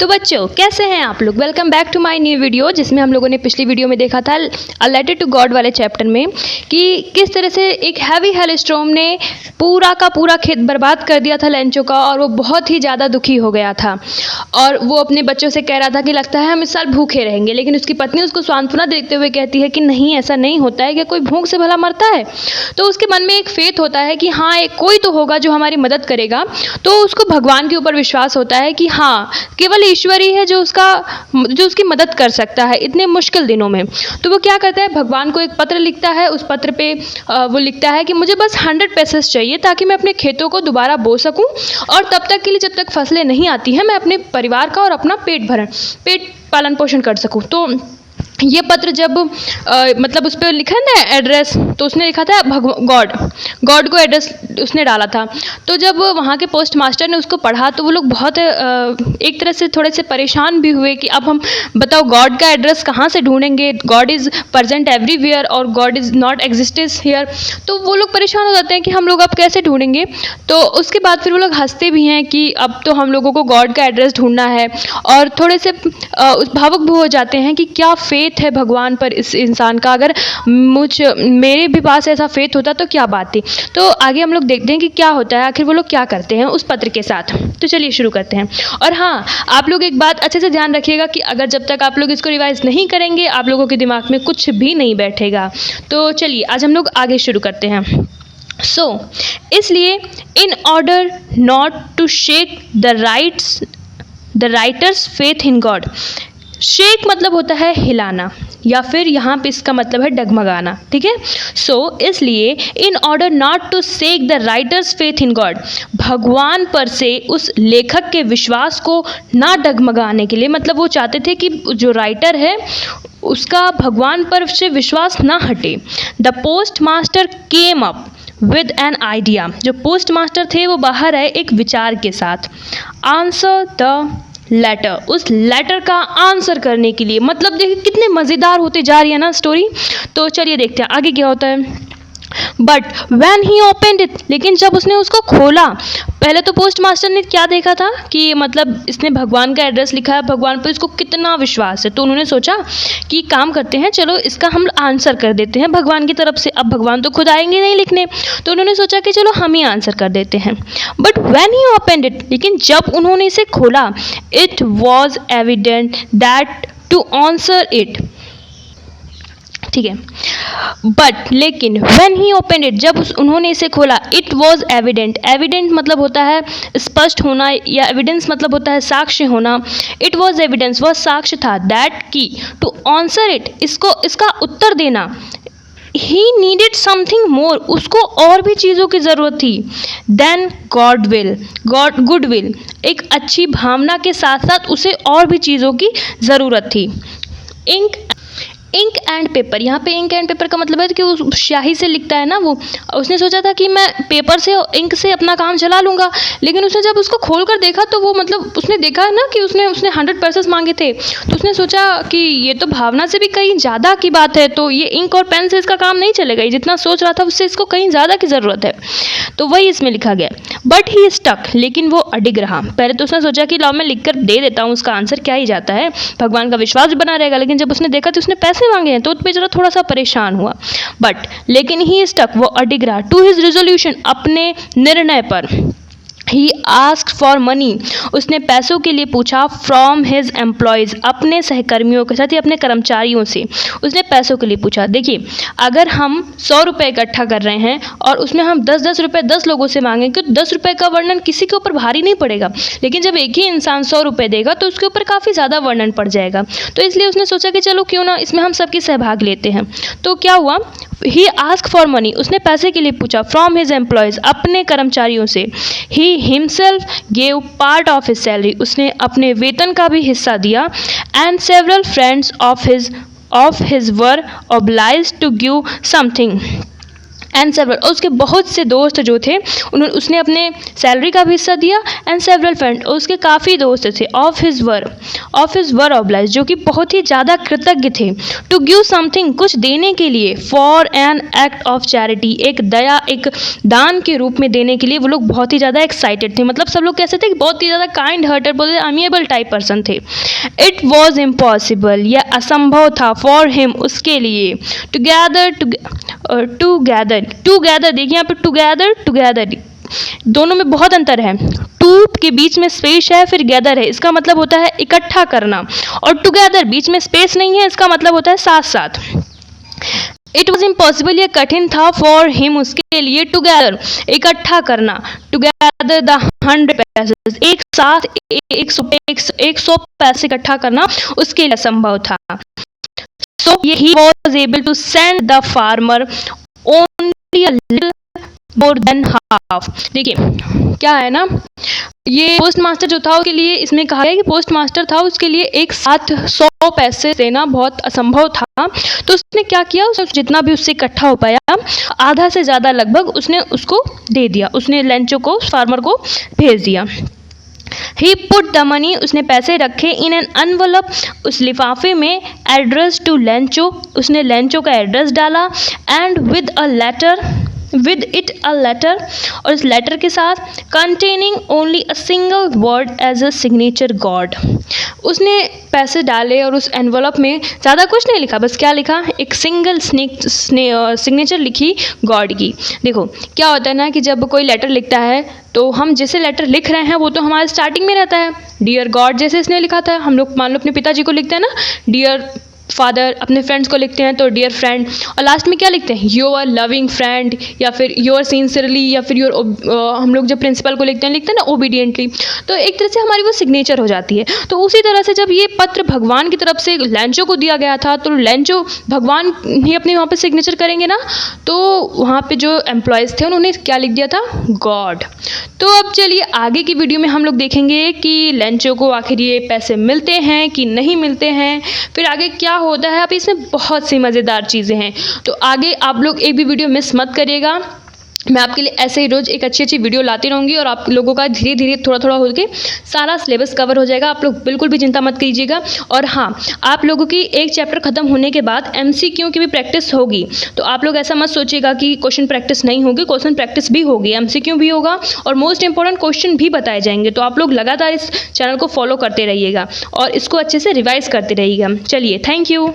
तो बच्चों कैसे हैं आप लोग। Welcome back to my new video, जिसमें हम लोगों ने पिछली वीडियो में देखा था अ लेटर टू गॉड वाले चैप्टर में कि किस तरह से एक हैवी हेलस्टॉर्म ने पूरा का पूरा खेत बर्बाद कर दिया था लेंचो का, और वो बहुत ही ज़्यादा दुखी हो गया था और वो अपने बच्चों से कह रहा था कि लगता है हम इस साल भूखे रहेंगे। लेकिन उसकी पत्नी उसको सांत्वना देते हुए कहती है कि नहीं, ऐसा नहीं होता है कि कोई भूख से भला मरता है। तो उसके मन में एक फेथ होता है कि हाँ, एक कोई तो होगा जो हमारी मदद करेगा। तो उसको भगवान के ऊपर विश्वास होता है कि हाँ, केवल ईश्वर ही है जो उसकी मदद कर सकता है इतने मुश्किल दिनों में। तो वो क्या करता है, भगवान को एक पत्र लिखता है। उस पत्र पे वो लिखता है कि मुझे बस 100 पैसे चाहिए ताकि मैं अपने खेतों को दोबारा बो सकूं, और तब तक के लिए जब तक फसलें नहीं आती हैं मैं अपने परिवार का और अपना पेट पालन पोषण कर सकूं। तो ये पत्र जब मतलब उस पर लिखा है ना एड्रेस, तो उसने लिखा था गॉड को एड्रेस उसने डाला था। तो जब वहाँ के पोस्ट मास्टर ने उसको पढ़ा तो वो लोग बहुत एक तरह से थोड़े से परेशान भी हुए कि अब हम बताओ गॉड का एड्रेस कहाँ से ढूंढेंगे, गॉड इज़ प्रेजेंट एवरीवेयर और God is not existence here. तो वो लोग परेशान हो जाते हैं कि हम लोग अब कैसे ढूंढेंगे। तो उसके बाद फिर वो लोग हंसते भी हैं कि अब तो हम लोगों को गॉड का एड्रेस ढूंढना है, और थोड़े से भावुक भी हो जाते हैं कि क्या फेथ है भगवान पर इस इंसान का। अगर मेरे भी पास ऐसा फेथ होता तो क्या बात थी। तो आगे हम लोग देखते हैं कि क्या होता है, आखिर वो लोग क्या करते हैं उस पत्र के साथ। तो चलिए शुरू करते हैं। और हाँ, आप लोग एक बात अच्छे से ध्यान रखिएगा कि अगर जब तक आप लोग इसको रिवाइज नहीं करेंगे आप लोगों के दिमाग में कुछ भी नहीं बैठेगा। तो चलिए आज हम लोग आगे शुरू करते हैं। इसलिए in order not to shake the writer's faith in God. Shake मतलब होता है हिलाना, या फिर यहाँ पे इसका मतलब है डगमगाना, ठीक है। इसलिए in order not to shake the writer's faith in God, भगवान पर से उस लेखक के विश्वास को ना डगमगाने के लिए, मतलब वो चाहते थे कि जो राइटर है उसका भगवान पर से विश्वास ना हटे। The post master came up with an idea, जो पोस्ट मास्टर थे वो बाहर आए एक विचार के साथ। आंसर द लेटर, उस लेटर का आंसर करने के लिए। मतलब देखिए कितने मज़ेदार होते जा रही है ना स्टोरी। तो चलिए देखते हैं आगे क्या होता है। But when he opened it, लेकिन जब उसने उसको खोला, पहले तो पोस्ट मास्टर ने क्या देखा था कि मतलब इसने भगवान का एड्रेस लिखा है, भगवान पर इसको कितना विश्वास है। तो उन्होंने सोचा कि काम करते हैं, चलो इसका हम आंसर कर देते हैं भगवान की तरफ से। अब भगवान तो खुद आएंगे नहीं लिखने, तो उन्होंने सोचा कि चलो हम ही आंसर कर देते हैं। But when he opened it, लेकिन जब उन्होंने इसे खोला, it was evident that to answer it, ठीक है। बट लेकिन व्हेन ही ओपनड इट, जब उन्होंने इसे खोला, इट वॉज एविडेंट। एविडेंट मतलब होता है स्पष्ट होना, या एविडेंस मतलब होता है साक्ष्य होना। इट वॉज एविडेंस, वह साक्ष्य था। दैट की टू आंसर इट, इसका उत्तर देना। ही नीडेड समथिंग मोर, उसको और भी चीज़ों की ज़रूरत थी। देन गुड विल, एक अच्छी भावना के साथ साथ उसे और भी चीज़ों की ज़रूरत थी। इंक एंड पेपर, यहाँ पे इंक एंड पेपर का मतलब है कि वो स्याही से लिखता है ना, वो उसने सोचा था कि मैं पेपर से इंक से अपना काम चला लूँगा। लेकिन उसने जब उसको खोल कर देखा तो वो मतलब उसने देखा ना कि उसने 100 पैसे मांगे थे। तो उसने सोचा कि ये तो भावना से भी कहीं ज़्यादा की बात है, तो ये इंक और पेन से इसका काम नहीं चलेगा, जितना सोच रहा था उससे इसको कहीं ज़्यादा की ज़रूरत है। तो वही इसमें लिखा गया। बट ही स्टक, लेकिन वो अडिग रहा। पहले तो उसने सोचा कि लाओ मैं लिख कर दे देता हूँ, उसका आंसर क्या ही जाता है, भगवान का विश्वास भी बना रहेगा। लेकिन जब उसने देखा तो उसने पैसे मांगे हैं, तो उस पर जरा थोड़ा सा परेशान हुआ। लेकिन ही स्टक, वो अडिग रहा। टू हिज रिजोल्यूशन, अपने निर्णय पर। ही आस्क्ड फॉर मनी, उसने पैसों के लिए पूछा। फ्रॉम हिज एम्प्लॉयज़, अपने सहकर्मियों के साथ या अपने कर्मचारियों से उसने पैसों के लिए पूछा। देखिए, अगर हम 100 रुपये इकट्ठा कर रहे हैं और उसमें हम 10-10 रुपये 10 लोगों से मांगेंगे तो 10 रुपये का वर्णन किसी के ऊपर भारी नहीं पड़ेगा। लेकिन जब एक ही इंसान 100 रुपये देगा तो उसके ऊपर काफ़ी ज़्यादा वर्णन पड़ जाएगा। तो इसलिए उसने सोचा कि चलो क्यों ना इसमें हम सबकी सहभाग लेते हैं। तो क्या हुआ, ही आस्क फॉर मनी, उसने पैसे के लिए पूछा। फ्रॉम हिज एम्प्लॉयज़, अपने कर्मचारियों से। He himself gave part of his salary, उसने अपने वेतन का भी हिस्सा दिया। And several friends of his were obliged to give something and several, और उसके बहुत से दोस्त जो थे उसने अपने सैलरी का भी हिस्सा दिया। एंड सेवरल फ्रेंड, और उसके काफ़ी दोस्त थे ऑफ हिज वर ऑब्लाइज, जो कि बहुत ही ज़्यादा कृतज्ञ थे। टू गिव समथिंग, कुछ देने के लिए। For an act of charity, एक दया, एक दान के रूप में देने के लिए वो लोग बहुत ही ज़्यादा एक्साइटेड थे। मतलब सब लोग कैसे थे कि बहुत ही ज़्यादा काइंड हार्टेड, बहुत ही अमिएबल टाइप पर्सन थे। इट वॉज इम्पॉसिबल, यह असंभव था। फॉर हिम, उसके लिए। टुगेदर देखिए यहाँ पे टुगेदर दोनों में बहुत अंतर है। टू के बीच में स्पेस है, फिर गैदर है, इसका मतलब होता है इकट्ठा करना, और टुगेदर बीच में स्पेस नहीं है, इसका मतलब होता है साथ साथ। इट वॉज इम्पॉसिबल, यह कठिन था। फॉर हिम, उसके लिए। टुगेदर, इकट्ठा करना। टुगेदर द 100 पैसेस, एक साथ 100 पैसे इकट्ठा करना उसके लिए असंभव था। So he was able to send the farmer only a little more than half। देखिए क्या है ना, ये पोस्ट मास्टर जो था उसके लिए, इसमें कहा गया कि पोस्ट मास्टर था, उसके लिए एक साथ 100 पैसे देना बहुत असंभव था। तो उसने क्या किया, उसने जितना भी उससे इकट्ठा हो पाया, आधा से ज़्यादा लगभग उसने उसको दे दिया, उसने लेंचो को, फार्मर को भेज दिया। ही पुट द मनी, उसने पैसे रखे। इन एन एनवलप, उस लिफाफे में। एड्रेस टू लेंचो, उसने लेंचो का एड्रेस डाला। And with it a letter, और इस लेटर के साथ। Containing only a single word as a signature God, उसने पैसे डाले और उस एनवलप में ज़्यादा कुछ नहीं लिखा, बस क्या लिखा, एक सिंगल सिग्नेचर लिखी गॉड की। देखो क्या होता है ना कि जब कोई लेटर लिखता है तो हम जैसे लेटर लिख रहे हैं वो तो हमारे स्टार्टिंग में रहता है डियर गॉड, जैसे इसने लिखा था। हम लोग मान लो अपने पिताजी को लिखते हैं ना डियर फादर, अपने फ्रेंड्स को लिखते हैं तो डियर फ्रेंड, और लास्ट में क्या लिखते हैं, योर लविंग फ्रेंड, या फिर योर सिंसियरली, या फिर योर हम लोग जब प्रिंसिपल को लिखते हैं ना ओबीडियंटली। तो एक तरह से हमारी वो सिग्नेचर हो जाती है। तो उसी तरह से जब ये पत्र भगवान की तरफ से लेंचो को दिया गया था, तो लेंचो भगवान ही अपने वहाँ पे सिग्नेचर करेंगे ना, तो वहाँ पे जो एम्प्लॉयज़ थे उन्होंने क्या लिख दिया था, गॉड। तो अब चलिए आगे की वीडियो में हम लोग देखेंगे कि लेंचो को आखिर ये पैसे मिलते हैं कि नहीं मिलते हैं, फिर आगे क्या होता है। अब इसमें बहुत सी मज़ेदार चीज़ें हैं, तो आगे आप लोग एक भी वीडियो मिस मत करिएगा। मैं आपके लिए ऐसे ही रोज़ एक अच्छी वीडियो लाती रहूँगी, और आप लोगों का धीरे धीरे थोड़ा होकर सारा सिलेबस कवर हो जाएगा। आप लोग बिल्कुल भी चिंता मत कीजिएगा। और हाँ, आप लोगों की एक चैप्टर ख़त्म होने के बाद MCQ की भी प्रैक्टिस होगी, तो आप लोग ऐसा मत सोचिएगा कि क्वेश्चन प्रैक्टिस नहीं होगी, क्वेश्चन प्रैक्टिस भी होगी, MCQ भी होगा, और मोस्ट इंपॉर्टेंट क्वेश्चन भी बताए जाएंगे। तो आप लोग लगातार इस चैनल को फॉलो करते रहिएगा और इसको अच्छे से रिवाइज करते रहिएगा। चलिए, थैंक यू।